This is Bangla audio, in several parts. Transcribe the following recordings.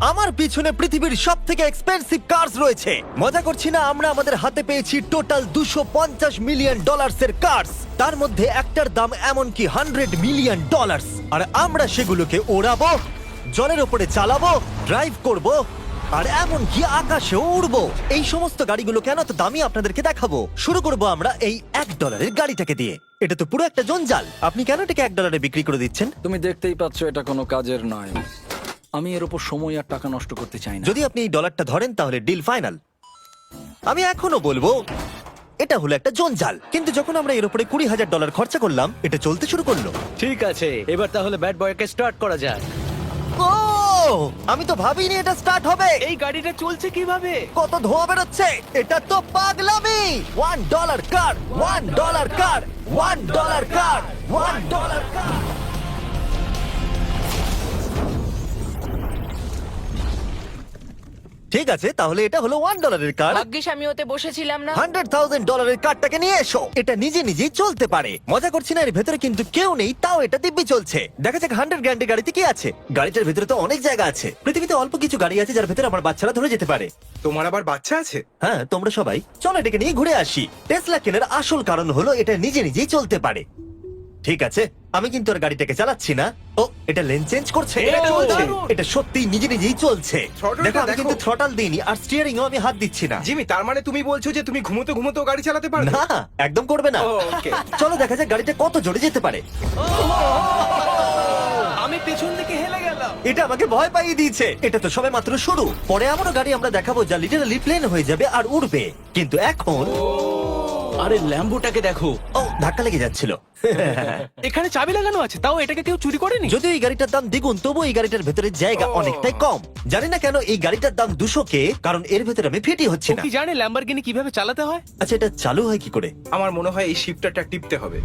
আমার পিছনে পৃথিবীর সব থেকে এক্সপেন্সিভ কার্স রয়েছে। মজা করছি না, আমরা আমাদের হাতে পেয়েছি টোটাল $250 মিলিয়ন এর কার্স। তার মধ্যে একটার দাম এমনকি $100 মিলিয়ন। আর আমরা সেগুলোকে ওড়াবো, জলের ওপরে চালাবো, ড্রাইভ করব, আর এমনকি আকাশেও উড়বো। এই সমস্ত গাড়িগুলো কেন তো দামি আপনাদেরকে দেখাবো। শুরু করব আমরা এই $1 গাড়িটাকে দিয়ে। এটা তো পুরো একটা জঞ্জাল। আপনি কেন এটাকে $1 বিক্রি করে দিচ্ছেন? তুমি দেখতেই পাচ্ছ এটা কোনো কাজের নয়। আমি এর উপর সময় আর টাকা নষ্ট করতে চাই না। যদি আপনি এই ডলারটা ধরেন তাহলে ডিল ফাইনাল। আমি এখনো বলবো এটা হলো একটা জঞ্জাল, কিন্তু যখন আমরা এর উপরে $20,000 খরচা করলাম, এটা চলতে শুরু করলো। ঠিক আছে, এবার তাহলে ব্যাড বয়কে স্টার্ট করা যাক। ও, আমি তো ভাবিনি এটা স্টার্ট হবে। এই গাড়িটা চলছে কিভাবে? কত ধোঁয়া বেরোচ্ছে, এটা তো পাগলামি। $1 কার, $1 কার, $1 কার, $1 কার। ঠিক আছে, তাহলে এটা হলো $1 কার। ভাগ্যিস আমি ওতে বসেছিলাম না। $100,000 কারটাকে নিয়ে এসো। এটা নিজে নিজেই চলতে পারে। মজা করছি না, এর ভেতরে কিন্তু কেউ নেই, তাও এটা দিব্যি চলছে। দেখা যাক 100 গ্র্যান্ডের গাড়িতে কি আছে। গাড়িটার ভেতরে তো অনেক জায়গা আছে। পৃথিবীতে অল্প কিছু গাড়ি আছে যার ভেতরে আমার বাচ্চারা ধরে যেতে পারে। তোমার আবার বাচ্চা আছে? হ্যাঁ, তোমরা সবাই চলো এটাকে নিয়ে ঘুরে আসি। টেসলা কেনার আসল কারণ হলো এটা নিজে নিজেই চলতে পারে। ঠিক আছে, আমি কিন্তু আর গাড়িটাকে চালাচ্ছি না। ও, এটা লেন চেঞ্জ করছে। এটা চলছে। এটা সত্যি নিজে নিজেই চলছে। Throttle-টা দেখো, আমি দেখো। কিন্তু থ্রটাল দিইনি, আর স্টিয়ারিংও আমি হাত দিচ্ছি না। জিমি, তার মানে তুমি বলছো যে তুমি ঘুমোতে ঘুমোতেও গাড়ি চালাতে পারো? না, একদম করবে না। ওকে। চলো দেখা যাক গাড়িটা কত জোরে যেতে পারে। আমি পেছন দিকে হেলে গেলাম। এটা আমাকে ভয় পাইয়ে দিয়েছে। এটা তো সবে মাত্র শুরু। পরে এমনও গাড়ি আমরা দেখাবো যা লিটারালি প্লেন হয়ে যাবে আর উড়বে। কিন্তু এখন আরে ল্যাম্বোটাকে দেখো, ও, ধাক্কা লেগে যাচ্ছিল। এখানে চাবি লাগানো আছে, তাও এটাকে কেউ চুরি করেনি। যদিও এই গাড়িটার দাম দ্বিগুণ, তবু এই গাড়িটার ভেতরে জায়গা অনেকটাই কম। জানি না কেন এই গাড়িটার দাম 200K, কারণ এর ভেতরে আমি ফিটি হচ্ছে ও না। কি জানে ল্যাম্বরগিনি কিভাবে চালাতে হয়? আচ্ছা, এটা চালু হয় কি করে? আমার মনে হয় এই শিফটারটা টিপতে হবে।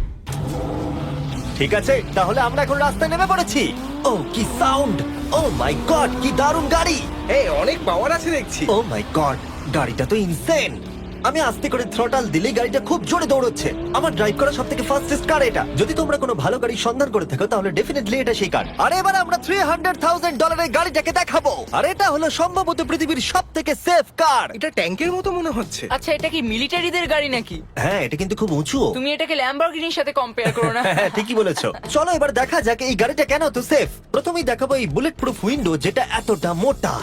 ঠিক আছে, তাহলে আমরা এখন রাস্তায় নেমে পড়েছি। ও, কি সাউন্ড! ও মাই গড, কি দারুণ গাড়ি! এই অনেক পাওয়ার আছে দেখছি। ও মাই গড, গাড়িটা তো ইনসেন। আমি আস্তে করে থ্রটাল দিলে গাড়িটা খুব জোরে দৌড়চ্ছে। আমার ড্রাইভ করা সবথেকে ফাস্টেস্ট কার এটা। যদি তোমরা কোনো ভালো গাড়ির সন্ধান করে থাকো তাহলে ডেফিনেটলি এটা সেই কার। আর এবার আমরা $300,000 এর গাড়িটাকে দেখাবো। আর এটা হলো সম্ভবত পৃথিবীর সবথেকে সেফ কার। এটা ট্যাঙ্কের মতো মনে হচ্ছে। আচ্ছা, এটা কি মিলিটারিদের গাড়ি নাকি? হ্যাঁ, এটা কিন্তু খুব উঁচু। তুমি এটাকে ল্যাম্বরগিনির সাথে কম্পেয়ার করো না। হ্যাঁ, ঠিকই বলেছো। চলো এবার দেখা যাক এই গাড়িটা কেন তো সেফ। প্রথমেই দেখাবো এই বুলেট প্রুফ উইন্ডো, যেটা এতটা মোটা।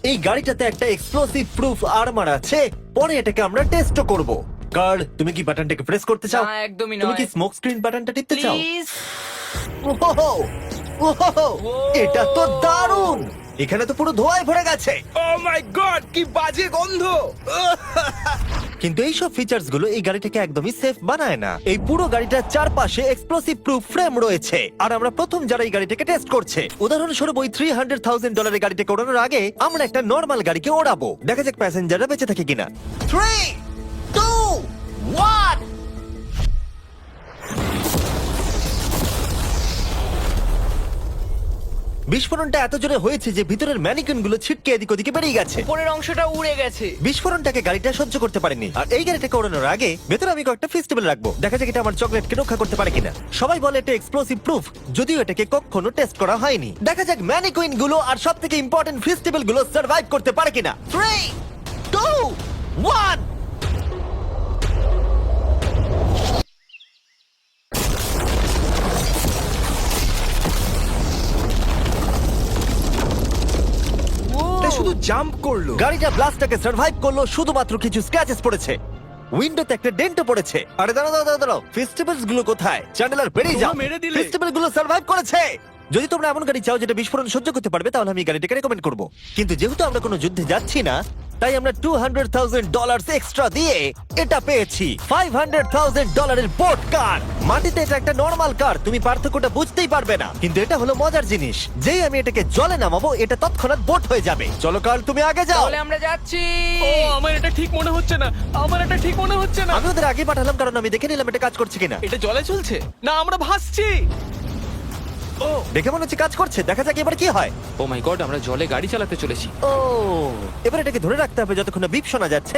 এই গাড়িটাতে একটা এক্সপ্লোসিভ প্রুফ আর্মার আছে। পরে এটাকে আমরা টেস্ট করব। কার, তুমি কি বাটনটাকে প্রেস করতে চাও? না, একদমই তুমি নয়। কি স্মোক স্ক্রিন বাটনটা টিপতে চাও? প্লিজ। ওহো, ওহো, এটা তো দারুণ। এখানে তো পুরো ধোঁয়ায় ভরে গেছে। ও মাই গড, কি বাজে গন্ধ! কিন্তু এইসব ফিচার্স গুলো এই গাড়িটাকে একদমই সেফ বানায় না। এই পুরো গাড়িটার চারপাশে এক্সপ্লোসিভ প্রুফ ফ্রেম রয়েছে, আর আমরা প্রথম যারা এই গাড়িটাকে টেস্ট করছে। উদাহরণস্বরূপ ওই $300,000 গাড়িটাকে ওড়ানোর আগে আমরা একটা নর্মাল গাড়িকে ওড়াবো। দেখা যাক প্যাসেঞ্জাররা বেঁচে থাকে কিনা। 3, 2, 1। বিস্ফোরণটা এত জোরে হয়েছে যে ভিতরের ম্যানিকুইন গুলো ছিটকে এদিক ওদিকে বেরিয়ে গেছে। উপরের অংশটা উড়ে গেছে। বিস্ফোরণটাকে গাড়িটা সহ্য করতে পারেনি। আর এই গাড়িটাকে ওড়ানোর আগে ভেতরে আমি কয়েকটা ফেস্টিভ্যাল রাখবো। দেখা যাক এটা আমার চকলেটকে রক্ষা করতে পারে কিনা। সবাই বলে এটা এক্সপ্লোসিভ প্রুফ, যদিও এটাকে কখনো টেস্ট করা হয়নি। দেখা যাক ম্যানিকুইন গুলো আর সবথেকে ইম্পর্টেন্ট ফেস্টিভ্যাল গুলো সার্ভাইভ করতে পারে কিনা। 3, 2, 1। এটা শুধু জাম্প করলো। গাড়িটা ব্লাস্টটাকে সার্ভাইভ করলো, শুধুমাত্র কিছু স্ক্র্যাচেস পড়েছে। উইন্ডোতে একটা ডেন্টও পড়েছে। আরে দাঁড়াও দাঁড়াও দাঁড়াও, ফেস্টিভ্যালস গুলো কোথায়? চ্যান্ডেলার বেরিয়ে যাও। তোমরা মেরে দিলে। ফেস্টিভ্যাল গুলো সার্ভাইভ করেছে। যদি তোমরা এমন গাড়ি চাও যেটা বিস্ফোরণ সহ্য করতে পারবে, তাহলে আমি এই গাড়িটাকে রেকমেন্ড করব। কিন্তু যেহেতু আমরা কোনো যুদ্ধে যাচ্ছি না, তাই আমরা $200,000 এক্সট্রা দিয়ে এটা পেয়েছি। $500,000 এর বোট কার। মাটিতে এটা একটা নর্মাল কার, তুমি পার্থক্যটা বুঝতেই পারবে না। কিন্তু এটা হলো মজার জিনিস, যেই আমি এটাকে জলে নামাবো এটা তৎক্ষণাৎ বোট হয়ে যাবে। চলো কার, তুমি আগে যাও। তাহলে আমরা যাচ্ছি। ও, আমার এটা ঠিক মনে হচ্ছে না, আমার এটা ঠিক মনে হচ্ছে না। আমি ওদের আগে পাঠালাম কারণ আমি দেখে নিলাম এটা কাজ করছে কিনা। এটা জলে চলছে না, আমরা ভাসছি। ও, দেখে মনে হচ্ছে কাজ করছে। দেখা যাক এবার কি হয়। ও মাই গড, আমরা জলে গাড়ি চালাতে চলেছি। ও, এবার এটাকে ধরে রাখতে হবে যতক্ষণ না বিপ শোনা যাচ্ছে।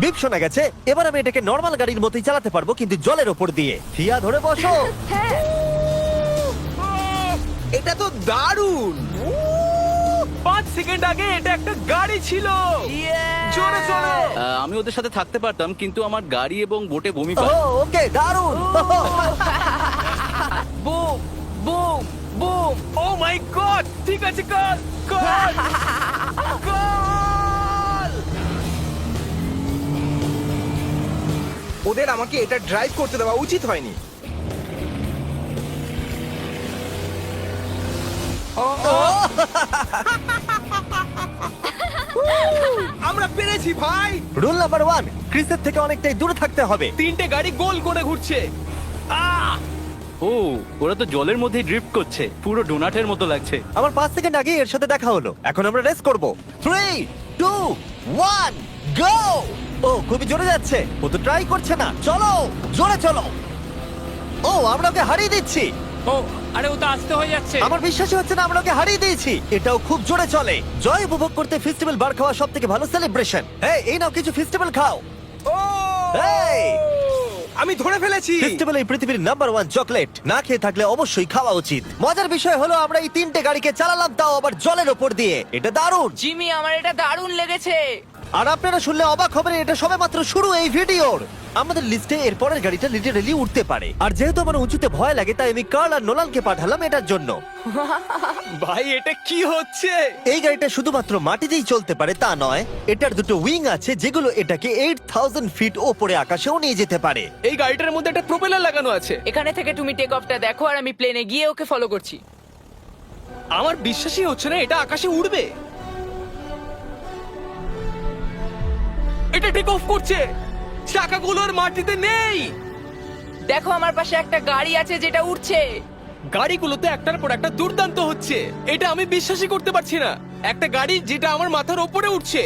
বিপ শোনা গেছে। এবার আমি এটাকে নর্মাল গাড়ির মতোই চালাতে পারবো, কিন্তু জলের ওপর দিয়ে। ফিয়া ধরে বসো। এটা তো দারুণ। 5 সেকেন্ড আগে এটা একটা গাড়ি ছিল। জোরে চলো। আমি ওদের সাথে থাকতে পারতাম কিন্তু আমার গাড়ি এবং বোটে বমি ও পায়। ওকে দারুণ বুম বুম বুম। ও মাই গড, ঠিক আছে, কর কর কর। ওদের আমাকে এটা ড্রাইভ করতে দেওয়া উচিত হয়নি। আমরা পেরেছি ভাই। রুল নাম্বার 1, ক্রিসের থেকে অনেকটাই দূরে থাকতে হবে। 3টে গাড়ি গোল করে ঘুরছে। আহ! ও ওরা তো জলের মধ্যেই ড্রিফট করছে, পুরো ডোনাটের মতো লাগছে। আমার 5 সেকেন্ড আগে এর সাথে দেখা হলো। এখন আমরা রেস করব। 3 2 1 গো! ও খুবই জোরে যাচ্ছে। ও তো ট্রাই করছে না। চলো জোরে চলো। ও আমরা ওকে হারিয়ে দিচ্ছি। ও আরে ও তো আসতে হয়ে যাচ্ছে। আমার বিশ্বাসই হচ্ছে না আমরা ওকে হারিয়ে দিয়েছি। এটাও খুব জোরে চলে। জয় উপভোগ করতে ফেস্টিভ্যাল বার খাওয়া সব থেকে ভালো সেলিব্রেশন। এই নাও কিছু ফেস্টিভ্যাল খাও। ও এই! আমি ধরে ফেলেছি। ফেস্টিভ্যাল এই পৃথিবীর নাম্বার 1 চকলেট। না খেয়ে থাকলে অবশ্যই খাওয়া উচিত। মজার বিষয় হলো আমরা এই 3টে গাড়িকে চালালাম, তাও আবার জলের ওপর দিয়ে। এটা দারুণ। জিমি, আমার এটা দারুণ লেগেছে। আর আপনারা শুনলে অবাক হবেন, এটা সবেমাত্র শুরু এই ভিডিওর। আমাদের লিস্টে এর পরের গাড়িটা লিটারালি উঠতে পারে। আর যেহেতু আমার উঁচুতে ভয় লাগে, তাই আমি কার্ল আর নোলানকে পাঠালাম এটার জন্য। ভাই এটা কি হচ্ছে? এই গাড়িটা শুধুমাত্র মাটিতেই চলতে পারে তা নয়, এটার দুটো উইং আছে যেগুলো এটাকে 8000 ফিট ওপরে আকাশেও নিয়ে যেতে পারে। এই গাড়িটার মধ্যে একটা প্রপেলার লাগানো আছে। এখানে থেকে তুমি টেক অফটা দেখো আর আমি প্লেনে গিয়ে ওকে ফলো করছি। আমার বিশ্বাসই হচ্ছে না এটা আকাশে উড়বে। এটা টেক অফ করছে। চাকাগুলোর মাটিতে নেই। দেখো আমার পাশে একটা গাড়ি আছে যেটা উঠছে। গাড়িগুলোতে একটার পর একটা দুর্দান্ত হচ্ছে। এটা আমি বিশ্বাসই করতে পারছি না। একটা গাড়ি যেটা আমার মাথার ওপরে উঠছে।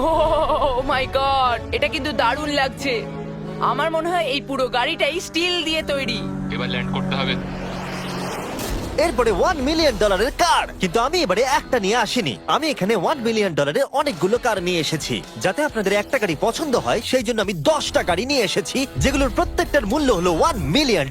ও মাই গড, এটা কিন্তু দারুণ লাগছে। আমার মনে হয় এই পুরো গাড়িটাই স্টিল দিয়ে তৈরি। এবার ল্যান্ড করতে হবে। এরপরে $1 মিলিয়ন কার। কিন্তু আমি এবারে একটা নিয়ে আসিনি। আমি এখানে $1 মিলিয়ন অনেকগুলো কার নিয়ে এসেছি। যাতে আপনাদের একটা গাড়ি পছন্দ হয় সেই জন্য আমি 10টা গাড়ি নিয়ে এসেছি, যেগুলোর প্রত্যেকটার মূল্য হলো $1 মিলিয়ন।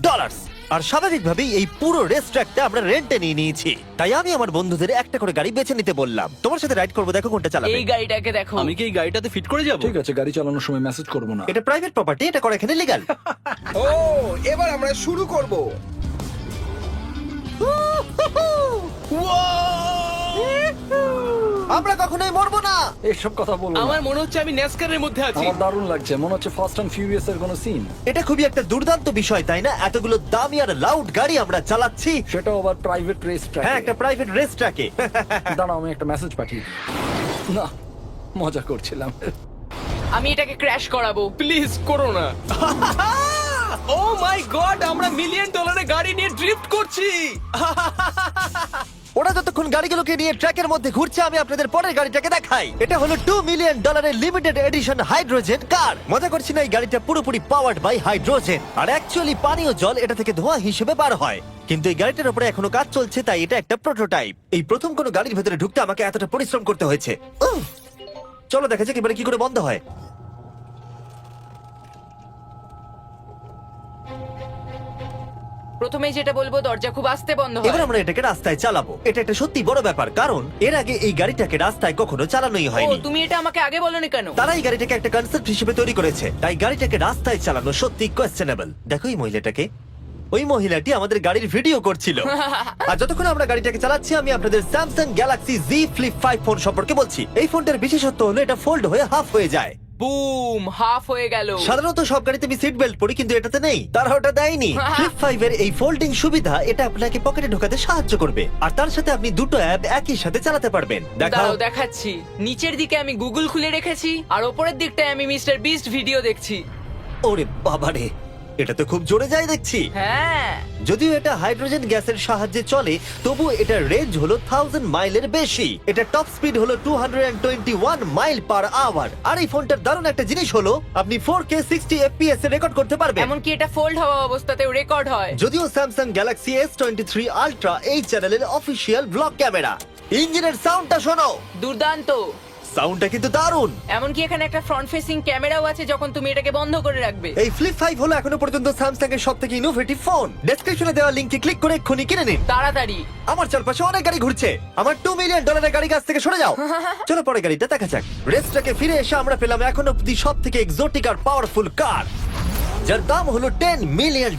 আর স্বাভাবিকভাবেই এই পুরো রেস ট্র্যাকটা আমরা রেন্টে নিয়ে নিয়েছি। তাই আমি আমার বন্ধুদের একটা করে গাড়ি বেছে নিতে বললাম। তোমার সাথে রাইড করবো, দেখো কোনটা চালাবে। এই গাড়িটাকে দেখো। আমি কি এই গাড়িটাতে ফিট করে যাব? ঠিক আছে, গাড়ি চালানোর সময় মেসেজ করবো না। এটা প্রাইভেট প্রপার্টি, এটা করা এখানে লিগ্যাল। ও এবার আমরা শুরু করব। আমরা কখনোই মরবো না। এসব কথা বলবো না। আমার মনে হচ্ছে আমি ন্যাসকারের মধ্যে আছি। আমার দারুণ লাগছে, মনে হচ্ছে ফাস্ট অ্যান্ড ফিউরিয়াস এর কোনো সিন। এটা খুবই একটা দুর্দান্ত বিষয়, তাই না? এতগুলো দামি আর লাউড গাড়ি আমরা চালাচ্ছি। সেটাও আবার প্রাইভেট রেস ট্র্যাক। হ্যাঁ, একটা প্রাইভেট রেস ট্র্যাকে। দাঁড়াও, আমি একটা মেসেজ পাঠিয়ে দিই। না, মজা করছিলাম। আমি এটাকে ক্র্যাশ করাবো। প্লিজ করো না। ও মাই গড, আমরা $1 মিলিয়ন গাড়ি নিয়ে ড্রিফট করছি। ওরা যতক্ষণ গাড়িগুলোকে নিয়ে ট্র্যাকের মধ্যে ঘুরছে, আমি আপনাদের পরের গাড়িটাকে দেখাই। এটা হলো $2 million limited edition hydrogen car. মজা করছি না, এই গাড়িটা পুরোপুরি পাওয়ার্ড বাই হাইড্রোজেন। আর অ্যাকচুয়ালি পানীয় জল এটা থেকে ধোঁয়া হিসেবে বার হয়। কিন্তু এই গাড়িটার উপরে এখনো কাজ চলছে, তাই এটা একটা প্রোটোটাইপ। এই প্রথম কোনো গাড়ির ভেতরে ঢুকতে আমাকে এতটা পরিশ্রম করতে হয়েছে। চলো দেখা যাক এবারে কি করে বন্ধ হয়। প্রথমেই যেটা বলবো, দরজা খুব আস্তে বন্ধ এবার হয়। আমরা এটাকে রাস্তায় চালাবো। এটা একটা সত্যি বড় ব্যাপার, কারণ এর আগে এই গাড়িটাকে রাস্তায় কখনো চালানোই ও, হয়নি। তুমি এটা আমাকে আগে বলনি কেন? তারা এই গাড়িটাকে একটা কনসেপ্ট হিসেবে তৈরি করেছে, তাই গাড়িটাকে রাস্তায় চালানো সত্যি কোয়েশ্চেনেবল। দেখো এই মহিলাটাকে। ওই মহিলাটি আমাদের গাড়ির ভিডিও করছিল। আর যতক্ষণ আমরা গাড়িটাকে চালাচ্ছি, আমি আপনাদের Samsung Galaxy Z Flip 5 phone সম্পর্কে বলছি। এই ফোনটার বিশেষত্ব হলো এটা ফোল্ড হয়ে হাফ হয়ে যায়। বুম, হাফ হয়ে গেল। সাধারণত সব গাড়িতে আমি সিট বেল্ট পরি, কিন্তু এটাতে নেই। তারা ওটা দেয়নি। ফ্লিপ 5 এর এই ফোল্ডিং সুবিধা এটা আপনাকে পকেটে ঢোকাতে সাহায্য করবে। আর তার সাথে আপনি দুটো অ্যাপ একই সাথে চালাতে পারবেন। দেখাও। দাঁড়াও দেখাচ্ছি। নিচের দিকে আমি গুগল খুলে রেখেছি, আর ওপরের দিকটায় আমি মিস্টার বিস্ট ভিডিও দেখছি। ওরে বাবারে, এটা তো খুব জোরে যায় দেখছি। হ্যাঁ, যদিও এটা হাইড্রোজেন গ্যাসের সাহায্যে চলে, তবু এটার রেঞ্জ হলো 1000 মাইলের বেশি। এটা টপ স্পিড হলো 221 মাইল পার আওয়ার। আর এই ফোনটার দারুণ একটা জিনিস হলো আপনি 4K 60 FPS এ রেকর্ড করতে পারবেন। এমনকি এটা ফোল্ড হওয়া অবস্থাতেও রেকর্ড হয়। যদিও স্যামসাং গ্যালাক্সি S23 আলট্রা এই চ্যানেলের অফিসিয়াল ব্লগ ক্যামেরা। ইঞ্জিনের সাউন্ডটা শোনো। দুর্দান্ত। সাউন্ডটা কিন্তু দারুণ। এমনকি এখানে একটা ফ্রন্ট ফেসিং ক্যামেরাও আছে যখন তুমি এটাকে বন্ধ করে রাখবে। এই ফ্লিপ 5 হলো এখনো পর্যন্ত স্যামসাং এর সবথেকে ইনোভেটিভ ফোন। ডেসক্রিপশনে দেওয়া লিংকে ক্লিক করে এক্ষুনি কিনে নিন। তাড়াতাড়ি। আমার চারপাশে অনেক গাড়ি ঘুরছে। আমার $2 মিলিয়ন গাড়ি কাছ থেকে সরে যাও। চলো পরে গাড়িটা দেখা যাক। রেসটাকে ফিরে এসে আমরা পেলাম এখন অব্দি সব থেকে এক্সোটিক আর পাওয়ারফুল কার, যার দাম হলো $10 মিলিয়ন।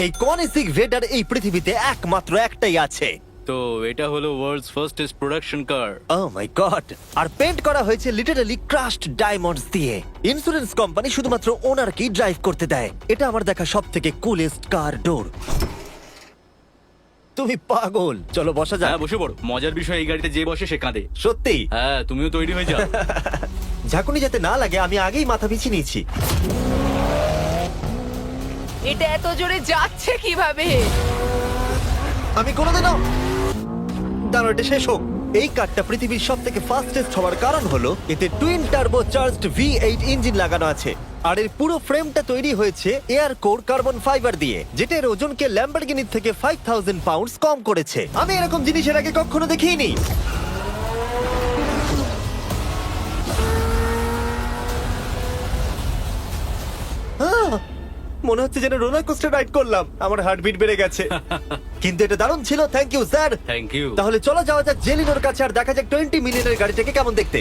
এই কনিসিক ভেডার এই পৃথিবীতে একমাত্র একটাই আছে। তো এটা হলো ওয়ার্ল্ডস ফার্স্টেস্ট প্রোডাকশন কার। ও মাই গড! আর পেন্ট করা হয়েছে লিটারালি ক্রাশড ডায়মন্ডস দিয়ে। ইন্স্যুরেন্স কোম্পানি শুধুমাত্র ওনারকেই ড্রাইভ করতে দেয়। এটা আমার দেখা সব থেকে কুলেস্ট কার ডোর। তুমি পাগল। চলো বসা যাক। হ্যাঁ বসে পড়ো। মজার বিষয় এই গাড়িতে যে বসে সে কাঁদে। সত্যি হ্যাঁ তুমিও তৈরি হয়ে যাও। ঝাঁকুনি যাতে না লাগে আমি আগেই মাথা পিছিয়ে নিয়েছি। এটা এত জোরে যাচ্ছে কিভাবে? আমি কোনোদিনও দাঁড়ো, এটা শেষ হোক। এই কারটা পৃথিবীর সব থেকে ফাস্টেস্ট হওয়ার কারণ হলো এতে twin turbo charged V8 engine লাগানো আছে। আর এর পুরো ফ্রেমটা তৈরি হয়েছে এয়ার কোর কার্বন ফাইবার দিয়ে, যেটা এর ওজনকে ল্যাম্বরগিনির থেকে 5000 পাউন্ডস কম করেছে। আমি এরকম জিনিসের আগে কখনো দেখিনি। মনে হচ্ছে যেন রোলার কোস্টার রাইড করলাম। আমার হার্টবিট বেড়ে গেছে। কিন্তু এটা দারুণ ছিল। Thank you sir. Thank you. তাহলে চলো যাওয়া যাক জেলিনোর কাছে আর দেখা যাক 20 মিলিয়নের গাড়িটাকে কেমন দেখতে।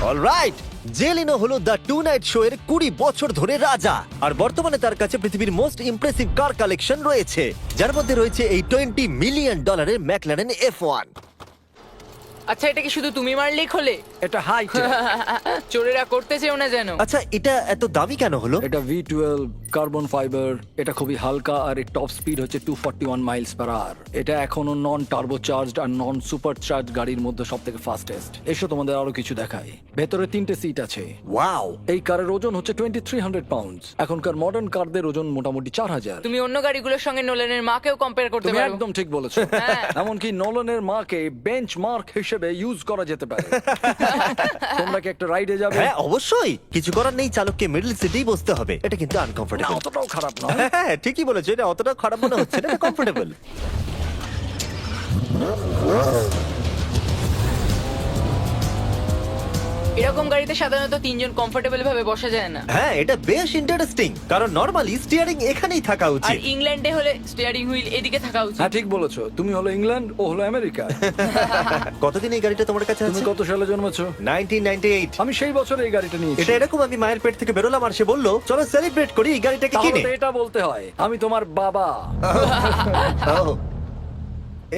অলরাইট, জেলিনো হলো দ্য টু নাইট শো এর 20 বছর ধরে রাজা। আর বর্তমানে তার কাছে পৃথিবীর মোস্ট ইমপ্রেসিভ কার কালেকশন রয়েছে, যার মধ্যে রয়েছে এই $20 মিলিয়ন ম্যাকলারেন F1। আচ্ছা, এটা কি শুধু তুমি মারলেই খোলে? এটা হাই চোরেরা করতে চেও না যেন। আচ্ছা, এটা এত দামি কেন হলো? এটা V12 কার্বন ফাইবার। এটা খুবই হালকা আর এর টপ স্পিড হচ্ছে 241 মাইলস পার আওয়ার। এটা এখনো নন টার্বো চার্জড আর নন সুপার চার্জ গাড়ির মধ্যে সবথেকে ফাস্টেস্ট। এসো তোমাদের আরো কিছু দেখাই। ভেতরে 3টে সিট আছে। ওয়াও! এই কারের ওজন হচ্ছে 2300 পাউন্ডস। এখনকার মডার্ন কারদের ওজন মোটামুটি 4000। তুমি অন্য গাড়িগুলোর সঙ্গে নোলেনের মাকেও কম্পেয়ার করতে তুমি পারো। একদম ঠিক বলেছো। হ্যাঁ। এমনকি নোলানের মাকে বেঞ্চমার্ক হিসেবে ইউজ করা যেতে পারে। তোমরা কি একটা রাইডে যাবে? হ্যাঁ অবশ্যই। কিছু করার নেই, চালককে মিডল সিটেই বসতে হবে। এটা কিন্তু না, আনকমফোর্টেবল। অতটাও খারাপ নয়। হ্যাঁ ঠিকই বলেছো, এটা অতটা খারাপ মনে হচ্ছে না, এটা কমফোর্টেবল। এরকম গাড়িতে সাধারণত 3 জন কমফোর্টেবল ভাবে বসা যায় না। হ্যাঁ এটা বেশ ইন্টারেস্টিং, কারণ নরমালি স্টিয়ারিং এখানেই থাকা আর উচিত। ইংল্যান্ডে হলে স্টিয়ারিং হুইল এদিকে থাকা উচিত। হ্যাঁ ঠিক বলেছো। তুমি হলো ইংল্যান্ড, ও হলো আমেরিকা। কতদিন এই গাড়িটা তোমার কাছে তুমি আছে? কত সালে জন্মেছো? 1998। আমি সেই বছর এই গাড়িটা নিয়েছি। এটা এরকম আমি মায়ের পেট থেকে বেরোলাম আর সে বললো চলো সেলিব্রেট করি এই গাড়িটাকে তাহলে কিনে। তো এটা বলতে হয় আমি তোমার বাবা।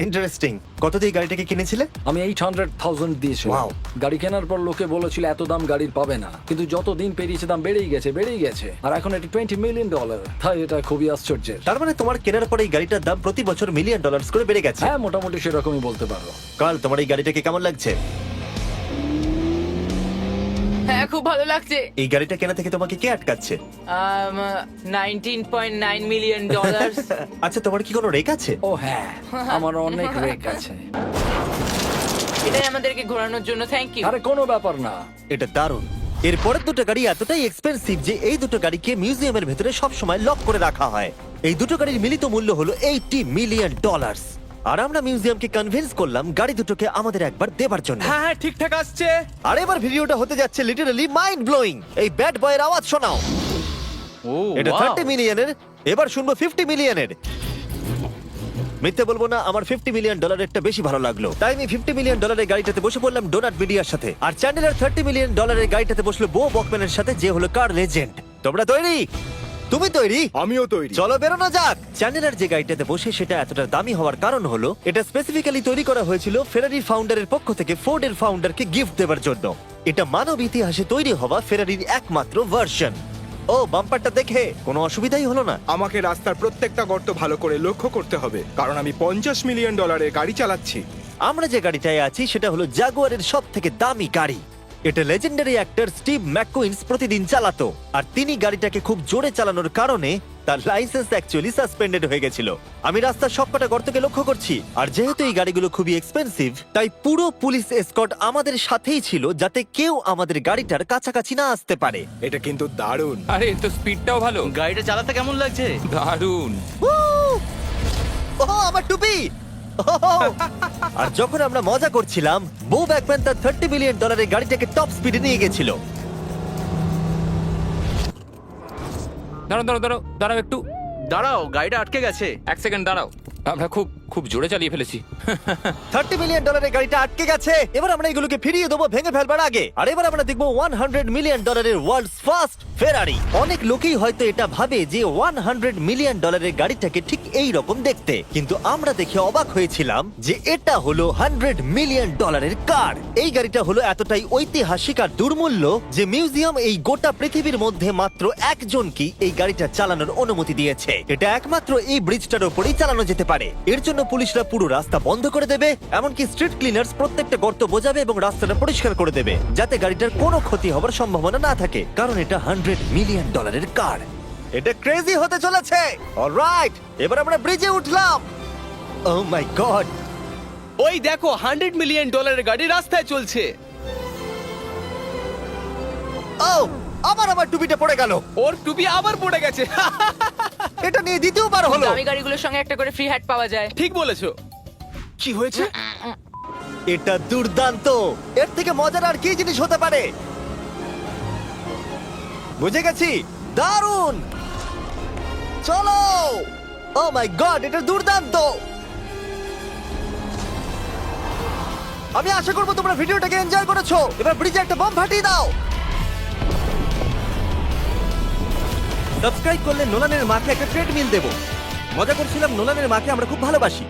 ইন্টারেস্টিং। কত দিয়ে এই গাড়িটাকে কিনেছিলে? আমি 800,000 দিয়েছিলাম। Wow. গাড়ি কেনার পর লোকে বলেছিল এত দাম গাড়ির পাবে না, কিন্তু যত দিন পেরিয়েছে দাম বেড়েই গেছে। আর এখন এটা $20 মিলিয়ন। তাই এটা খুবই আশ্চর্যের। তার মানে তোমার কেনার পরে এই গাড়িটার দাম প্রতি বছর $1 মিলিয়ন করে বেড়ে গেছে। হ্যাঁ মোটামুটি সেরকমই বলতে পারো। কাল তোমার এই গাড়িটাকে কেমন লাগছে? হ্যাঁ খুব ভালো লাগছে। এই গাড়িটা কেনা থেকে তোমাকে কে আটকাচ্ছে? $19.9 মিলিয়ন। আচ্ছা তোমার কি কোনো রেক আছে? ও হ্যাঁ, আমার অনেক রেক আছে। এটাই আমাদেরকে ঘোরানোর জন্য থ্যাংক ইউ। আরে কোনো ব্যাপার না। এটা দারুণ। এর পরের দুটো গাড়ি এতটাই এক্সপেন্সিভ যে এই দুটো গাড়িকে মিউজিয়ামের ভেতরে সব সময় লক করে রাখা হয়। এই দুটো গাড়ির মিলিত মূল্য হলো $80 মিলিয়ন। আর আমরা মিউজিয়ামকে কনভিন্স করলাম গাড়ি দুটোকে আমাদের একবার দেবার জন্য। হ্যাঁ হ্যাঁ ঠিকঠাক আসছে। আর এবার ভিডিওটা হতে যাচ্ছে লিটারালি মাইন্ড ব্লোয়িং। এই ব্যাড বয়ের আওয়াজ শোনাও। ও এটা wow! 30 মিলিয়নের, এবার শুনবো 50 মিলিয়নের। মিথ্যে বলবো না, আমার $50 মিলিয়ন বেশি ভালো লাগলো, তাই আমি $50 মিলিয়ন গাড়িটাতে বসে পড়লাম ডোনাট মিডিয়ার সাথে। আর চ্যান্ডেলার $30 মিলিয়ন গাড়িটাতে বসলো বো বকম্যানের সাথে, যে হলো কার লেজেন্ড। তোমরা তৈরি? তুমি তৈরি? আমিও তৈরি। চলো বেরোনো যাক। চ্যান্ডেলার যে গাড়িটাতে বসে সেটা এতটা দামি হওয়ার কারণ হলো এটা স্পেসিফিক্যালি তৈরি করা হয়েছিল ফেরারি ফাউন্ডারের পক্ষ থেকে ফোর্ডের ফাউন্ডারকে গিফট দেওয়ার জন্য। এটা মানব ইতিহাসে তৈরি হওয়া ফেরারির একমাত্র ভার্সন। ও বাম্পারটা দেখে কোনো অসুবিধাই হলো না। আমাকে রাস্তার প্রত্যেকটা গর্ত ভালো করে লক্ষ্য করতে হবে, কারণ আমি $50 মিলিয়ন গাড়ি চালাচ্ছি। আমরা যে গাড়িটায় আছি সেটা হলো জাগুয়ারের সব থেকে দামি গাড়ি। এটা লেজেন্ডারি অ্যাক্টর স্টিভ ম্যাককুইন্স প্রতিদিন চালাতো, আর তিনি গাড়িটাকে খুব জোরে চালানোর কারণে তার লাইসেন্স অ্যাকচুয়ালি সাসপেন্ডেড হয়ে গেছিল। আমি রাস্তার সবকটা গর্তকে লক্ষ্য করছি, আর যেহেতু এই গাড়িগুলো খুবই এক্সপেন্সিভ তাই পুরো পুলিশ এসকর্ট আমাদের সাথেই ছিল, যাতে কেউ আমাদের গাড়িটার কাছাকাছি না আসতে পারে। এটা কিন্তু দারুণ। আরে এর তো স্পিডটাও ভালো। গাড়িটা চালাতে কেমন লাগছে? দারুণ। ও আমার টুপি! আর যখন আমরা মজা করছিলাম, বো ব্যাকম্যান তার $30 মিলিয়ন গাড়িটাকে টপ স্পিডে নিয়ে গেছিল। দাঁড়াও দাঁড়াও দাঁড়াও দাঁড়াও একটু, দাঁড়াও, গাড়িটা আটকে গেছে। এক সেকেন্ড দাঁড়াও। আমরা খুব খুব জোরে চালিয়ে ফেলেছি। $30 মিলিয়ন গাড়িটা আটকে গেছে। এবার আমরা এগুলোকে ফিরিয়ে দেবো ভেঙে ফেলবার আগে। আর এবার আমরা দেখবো $100 মিলিয়ন ওয়ার্ল্ডস ফার্স্ট ফেরারি। অনেক লোকেই হয়তো এটা ভাবে যে $100 মিলিয়ন গাড়িটাকে ঠিক এই রকম দেখতে, কিন্তু আমরা দেখে অবাক হয়েছিলাম যে এটা হলো $100 মিলিয়ন কার। এই গাড়িটা হলো এতটাই ঐতিহাসিক আর দুর্মূল্য যে মিউজিয়াম এই গোটা পৃথিবীর মধ্যে মাত্র একজনকেই এই গাড়িটা চালানোর অনুমতি দিয়েছে। এটা একমাত্র এই ব্রিজটার উপরেই চালানো যেতে পারে। এর জন্য পুলিশরা পুরো রাস্তা বন্ধ করে দেবে, এমনকি স্ট্রিট ক্লিনার্স প্রত্যেকটা গর্ত বোঝাবে এবং রাস্তাটা পরিষ্কার করে দেবে, যাতে গাড়িটার কোনো ক্ষতি হবার সম্ভাবনা না থাকে, কারণ এটা $100 মিলিয়ন কার। এটা ক্রেজি হতে চলেছে। অলরাইট, এবার আমরা ব্রিজে উঠলাম। ও মাই গড, ওই দেখো $100 মিলিয়ন গাড়ি রাস্তায় চলছে। ও আমার টুপিটা পড়ে গেল। ওর টুপি আবার পড়ে গেছে। এটা নিয়ে দ্বিতীয়বার হলো। দামি গাড়িগুলোর সঙ্গে একটা করে ফ্রি হ্যাট পাওয়া যায়। ঠিক বলেছো। কি হয়েছে? এটা দুর্দান্ত। এর থেকে মজার আর কি জিনিস হতে পারে? বুঝে গেছি, দারুণ। চলো। ও মাই গড, এটা দুর্দান্ত। আমি আশা করবো তোমরা ভিডিওটাকে এনজয় করেছো। এবার ব্রিজে একটা বম ফাটিয়ে দাও। সাবস্ক্রাইব করলে নোলানের মাকে একটা ট্রেডমিল দেবো। মজা করছিলাম, নোলানের মাকে আমরা খুব ভালোবাসি।